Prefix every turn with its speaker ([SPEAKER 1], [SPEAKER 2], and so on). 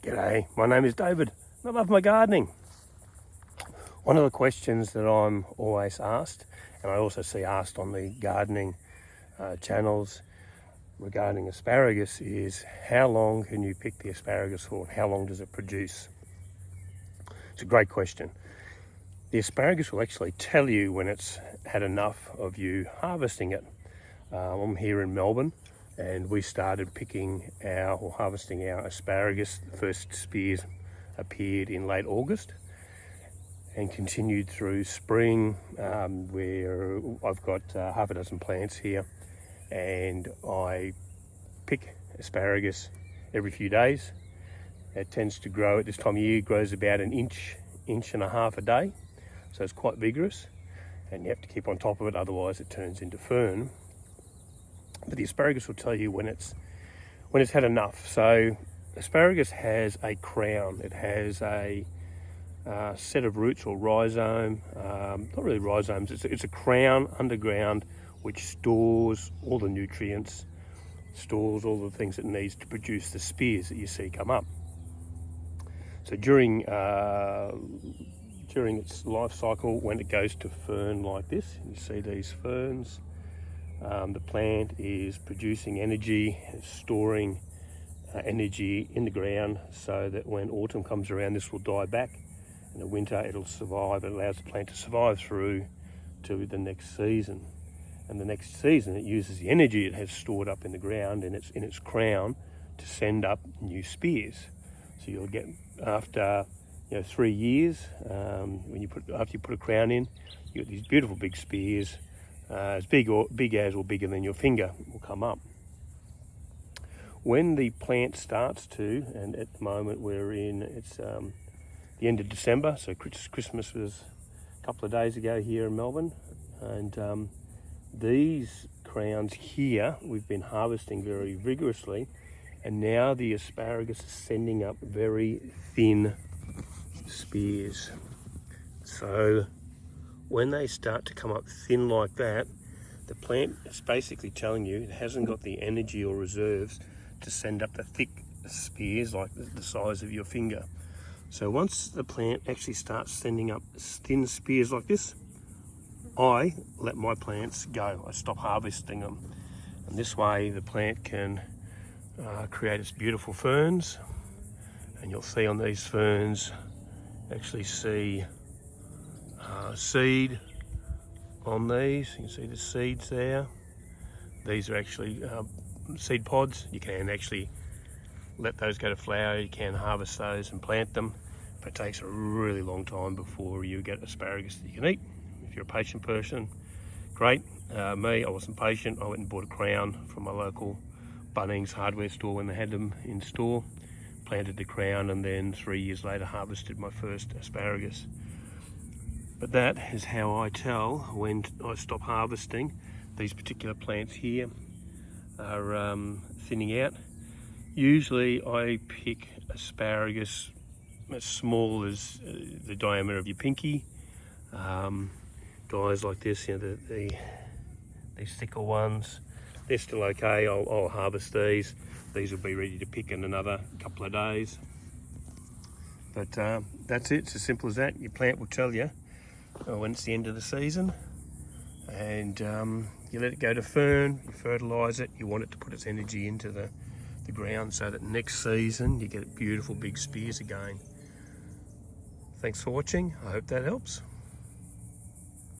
[SPEAKER 1] G'day, my name is David and I love my gardening. One of the questions that I'm always asked, and I also see asked on the gardening channels regarding asparagus, is how long can you pick the asparagus for? How long does it produce? It's a great question. The asparagus will actually tell you when it's had enough of you harvesting it. I'm here in Melbourne and we started harvesting our asparagus. The first spears appeared in late August and continued through spring, where I've got half a dozen plants here, and I pick asparagus every few days. It tends to grow at this time of year, grows about an inch and a half a day, so it's quite vigorous and you have to keep on top of it, otherwise it turns into fern. But the asparagus will tell you when it's had enough. So asparagus has a crown. It has a set of roots or rhizome, not really rhizomes, it's a crown underground which stores all the nutrients, stores all the things it needs to produce the spears that you see come up. So during its life cycle, when it goes to fern like this, you see these ferns, the plant is producing energy, storing energy in the ground, so that when autumn comes around this will die back. In the winter it'll survive. It allows the plant to survive through to the next season. And the next season it uses the energy it has stored up in the ground in its crown to send up new spears. So you'll get, after 3 years, after you put a crown in, you get these beautiful big spears, as big as or bigger than your finger will come up. When the plant starts to, and at the moment it's the end of December, so Christmas was a couple of days ago here in Melbourne, and these crowns here we've been harvesting very vigorously, and now the asparagus is sending up very thin spears. So when they start to come up thin like that, the plant is basically telling you it hasn't got the energy or reserves to send up the thick spears like the size of your finger. So once the plant actually starts sending up thin spears like this, I let my plants go. I stop harvesting them. And this way the plant can create its beautiful ferns. And you'll see on these ferns, actually see seed on these. You can see the seeds there. These are actually seed pods. You can actually let those go to flower. You can harvest those and plant them, but it takes a really long time before you get asparagus that you can eat. If you're a patient person, great. Me, I wasn't patient. I went and bought a crown from my local Bunnings hardware store when they had them in store, planted the crown, and then 3 years later harvested my first asparagus. But that is how I tell when I stop harvesting. These particular plants here are thinning out. Usually I pick asparagus as small as the diameter of your pinky. Guys like this, these thicker ones, they're still okay. I'll harvest these. These will be ready to pick in another couple of days. But that's it, it's as simple as that. Your plant will tell you when it's the end of the season, and you let it go to fern, you fertilise it, you want it to put its energy into the ground so that next season you get beautiful big spears again. Thanks for watching, I hope that helps.